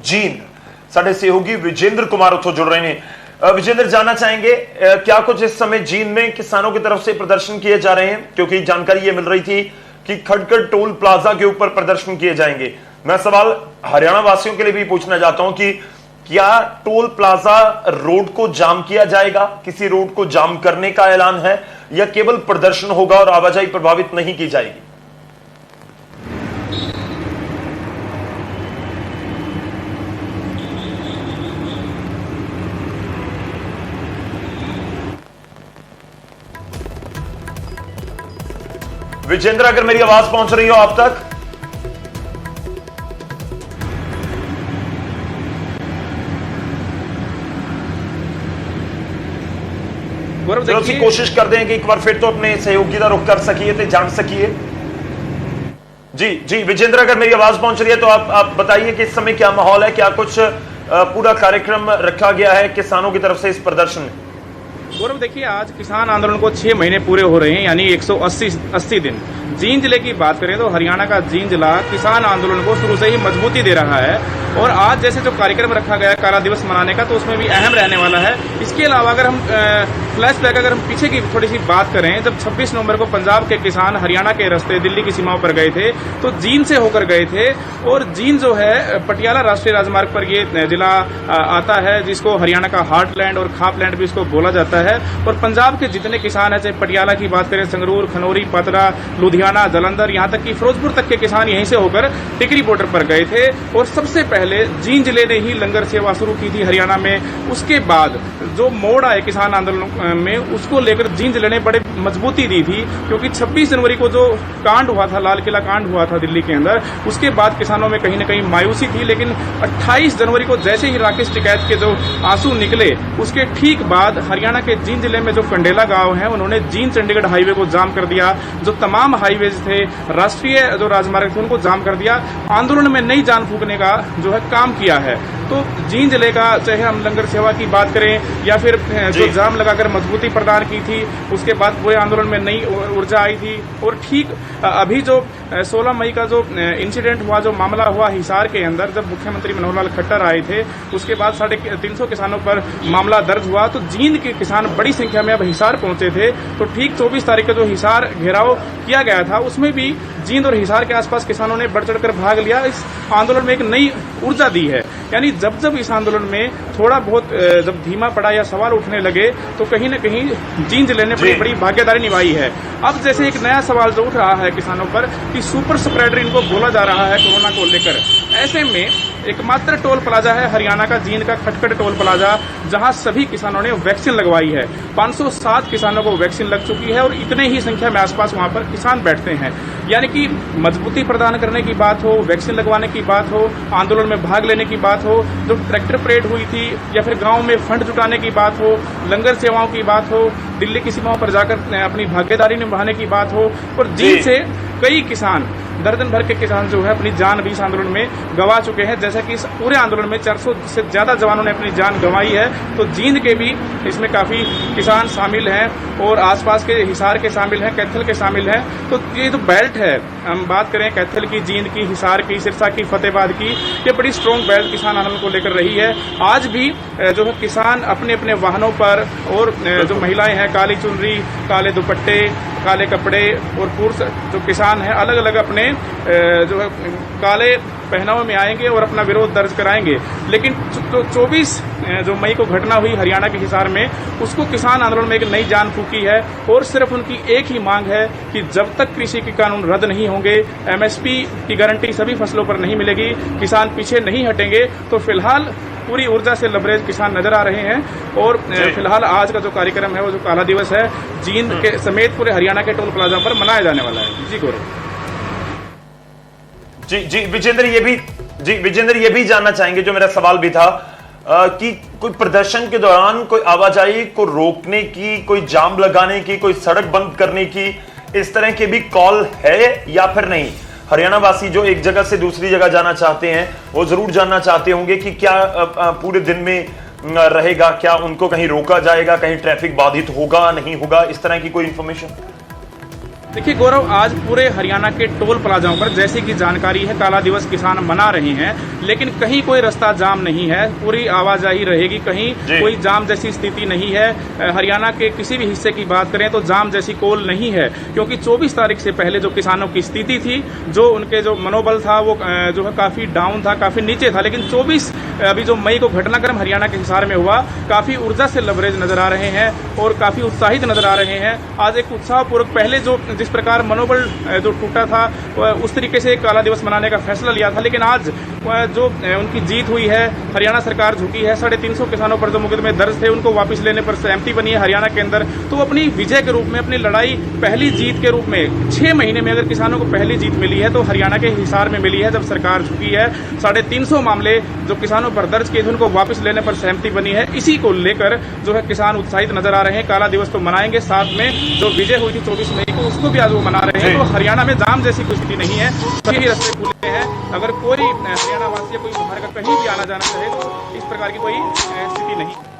जींद साडे सहयोगी विजेंद्र कुमार उत्थों जुड़ रहे हैं। विजेंद्र, जानना चाहेंगे क्या कुछ इस समय जींद में किसानों की तरफ से प्रदर्शन किए जा रहे हैं, क्योंकि जानकारी ये मिल रही थी कि खटखट टोल प्लाजा के ऊपर प्रदर्शन किए जाएंगे। मैं सवाल हरियाणा वासियों के लिए भी पूछना चाहता हूं कि क्या टोल प्लाजा रोड को जाम किया जाएगा, किसी रोड को जाम करने का ऐलान है, या केवल प्रदर्शन होगा और आवाजाही प्रभावित नहीं की जाएगी? विजेंद्र, अगर मेरी आवाज पहुंच रही हो आप तक? चलो सी कोशिश कर दें कि एक बार फिर तो अपने सहयोगी का रुख कर सकिए तो जान सकिए। जी जी विजेंद्र, अगर मेरी आवाज पहुंच रही है तो आप बताइए कि इस समय क्या माहौल है, क्या कुछ पूरा कार्यक्रम रखा गया है किसानों की तरफ से इस प्रदर्शन में? गौरव, देखिए, आज किसान आंदोलन को 6 महीने पूरे हो रहे हैं, यानी 180 दिन। जींद जिले की बात करें तो हरियाणा का जींद जिला किसान आंदोलन को शुरू से ही मजबूती दे रहा है, और आज जैसे जो कार्यक्रम रखा गया काला दिवस मनाने का, तो उसमें भी अहम रहने वाला है। इसके अलावा अगर हम फ्लैशबैक, अगर हम पीछे की थोड़ी सी बात करें, जब 26 नवंबर को पंजाब के किसान हरियाणा के रास्ते दिल्ली की सीमाओं पर गए थे, तो जींद से होकर गए थे, और जींद जो है पटियाला राष्ट्रीय राजमार्ग पर ये जिला आता है, जिसको हरियाणा का हार्टलैंड और खापलैंड भी इसको बोला जाता है। और पंजाब के जितने किसान हैं, चाहे पटियाला की बात करें, संगरूर, खनौरी, पतरा, लुधियाना, जालंधर, यहाँ तक कि फिरोजपुर तक के किसान यहीं से होकर टिकरी बॉर्डर पर गए थे, और सबसे पहले जींद जिले ने ही लंगर सेवा शुरू की थी हरियाणा में। उसके बाद जो मोड़ आए किसान आंदोलन में, उसको लेकर जींद जिले ने बड़े मजबूती दी थी, क्योंकि 26 जनवरी को जो कांड हुआ था, लाल किला कांड हुआ था दिल्ली के अंदर, उसके बाद किसानों में कहीं न कहीं मायूसी थी। लेकिन 28 जनवरी को जैसे ही राकेश टिकैत के जो आंसू निकले, उसके ठीक बाद हरियाणा के जींद जिले में जो कंडेला गांव है, उन्होंने जींद चंडीगढ़ हाईवे को जाम कर दिया। जो तमाम हाईवेज थे, राष्ट्रीय जो राजमार्ग थे, उनको जाम कर दिया। आंदोलन में नई जान फूंकने का जो है काम किया है। तो जींद जिले का, चाहे हम लंगर सेवा की बात करें या फिर जो जाम लगाकर मजबूती प्रदान की थी, उसके बाद पूरे आंदोलन में नई ऊर्जा आई थी। और ठीक अभी जो 16 मई का जो इंसिडेंट हुआ, जो मामला हुआ हिसार के अंदर, जब मुख्यमंत्री मनोहर लाल खट्टर आए थे, उसके बाद 350 किसानों पर मामला दर्ज हुआ। तो जींद के किसान बड़ी संख्या में अब हिसार पहुंचे थे। तो ठीक 24 तारीख को जो हिसार घेराव किया गया था, उसमें भी जींद और हिसार के आसपास किसानों ने बढ़ चढ़कर भाग लिया। इस आंदोलन में एक नई ऊर्जा दी है, यानी जब जब इस आंदोलन में थोड़ा बहुत जब धीमा पड़ा या सवाल उठने लगे, तो कहीं न कहीं जींद जिले ने बड़ी भागीदारी निभाई है। अब जैसे एक नया सवाल जो उठ रहा है किसानों पर कि सुपर स्प्रेडर इनको बोला जा रहा है कोरोना को लेकर, ऐसे में एकमात्र टोल प्लाजा है हरियाणा का जींद का खटखट टोल प्लाजा, जहां सभी किसानों ने वैक्सीन लगवाई है। 507 किसानों को वैक्सीन लग चुकी है, और इतने ही संख्या में आसपास वहां पर किसान बैठते हैं। यानी कि मजबूती प्रदान करने की बात हो, वैक्सीन लगवाने की बात हो, आंदोलन में भाग लेने की बात हो, जो ट्रैक्टर परेड हुई थी, या फिर गांव में फंड जुटाने की बात हो, लंगर सेवाओं की बात हो, दिल्ली की सीमाओं पर जाकर अपनी भागीदारी निभाने की बात हो, और जींद से कई किसान, दर्जन भर के किसान जो है अपनी जान भी इस आंदोलन में गंवा चुके हैं। जैसा कि इस पूरे आंदोलन में 400 से ज्यादा जवानों ने अपनी जान गंवाई है। तो जींद के भी इसमें काफी किसान शामिल हैं, और आसपास के हिसार के शामिल हैं, कैथल के शामिल हैं। तो ये जो बेल्ट है, हम बात करें कैथल की, जींद की, हिसार की, सिरसा की, फतेहाबाद की, ये बड़ी स्ट्रॉन्ग बेल्ट किसान आंदोलन को लेकर रही है। आज भी जो है किसान अपने अपने वाहनों पर, और जो महिलाएं हैं काली चुनरी, काले दुपट्टे, काले कपड़े, और पुरुष जो किसान हैं अलग अलग अपने जो है काले पहनावे में आएंगे और अपना विरोध दर्ज कराएंगे। लेकिन जो 24 जो मई को घटना हुई हरियाणा के हिसार में, उसको किसान आंदोलन में एक नई जान फूंकी है, और सिर्फ उनकी एक ही मांग है कि जब तक कृषि के कानून रद्द नहीं होंगे, एमएसपी की गारंटी सभी फसलों पर नहीं मिलेगी, किसान पीछे नहीं हटेंगे। तो फिलहाल पूरी ऊर्जा से लबरेज किसान नजर आ रहे हैं, और फिलहाल आज का जो कार्यक्रम है, वो जो काला दिवस है, जींद के समेत पूरे हरियाणा के टोल प्लाजा पर मनाया जाने वाला है। जी गौरव। जी विजेंद्र, ये भी जानना चाहेंगे, जो मेरा सवाल भी था, कि कोई प्रदर्शन के दौरान कोई आवाजाही को रोकने की, कोई जाम लगाने की, कोई सड़क बंद करने की, इस तरह के भी कॉल है या फिर नहीं? हरियाणा वासी जो एक जगह से दूसरी जगह जाना चाहते हैं, वो जरूर जानना चाहते होंगे कि क्या पूरे दिन में रहेगा, क्या उनको कहीं रोका जाएगा, कहीं ट्रैफिक बाधित होगा नहीं होगा, इस तरह की कोई इंफॉर्मेशन? देखिए गौरव, आज पूरे हरियाणा के टोल प्लाजाओं पर जैसे कि जानकारी है काला दिवस किसान मना रहे हैं, लेकिन कहीं कोई रास्ता जाम नहीं है, पूरी आवाजाही रहेगी, कहीं कोई जाम जैसी स्थिति नहीं है। हरियाणा के किसी भी हिस्से की बात करें तो जाम जैसी कोल नहीं है, क्योंकि 24 तारीख से पहले जो किसानों की स्थिति थी, जो उनके जो मनोबल था वो जो है काफी डाउन था, काफी नीचे था। लेकिन 24 अभी जो मई को घटनाक्रम हरियाणा के हिसार में हुआ, काफी ऊर्जा से लबरेज नजर आ रहे हैं और काफी उत्साहित नजर आ रहे हैं। आज एक उत्साहपूर्वक पहले जो जिस प्रकार मनोबल जो टूटा था उस तरीके से काला दिवस मनाने का फैसला लिया था, लेकिन आज जो उनकी जीत हुई है, हरियाणा सरकार झुकी है, 350 किसानों पर जो मुकदमे दर्ज थे उनको वापस लेने पर सहमति बनी है हरियाणा के अंदर। तो अपनी विजय के रूप में, अपनी लड़ाई पहली जीत के रूप में 6 महीने में अगर किसानों को पहली जीत मिली है तो हरियाणा के हिसार में मिली है, जब सरकार झुकी है। 350 मामले जो किसानों पर दर्ज किए थे उनको वापस लेने पर सहमति बनी है। इसी को लेकर जो है किसान उत्साहित नजर आ रहे हैं। काला दिवस तो मनाएंगे, साथ में जो विजय हुई थी 24 मई को उसको भी आज वो मना रहे हैं। तो हरियाणा में जाम जैसी कोई स्थिति नहीं है, सभी रास्ते खुले हैं। अगर कोई हरियाणा वासी या कोई बाहर का कहीं भी आना जाना चाहे तो इस प्रकार की कोई स्थिति नहीं।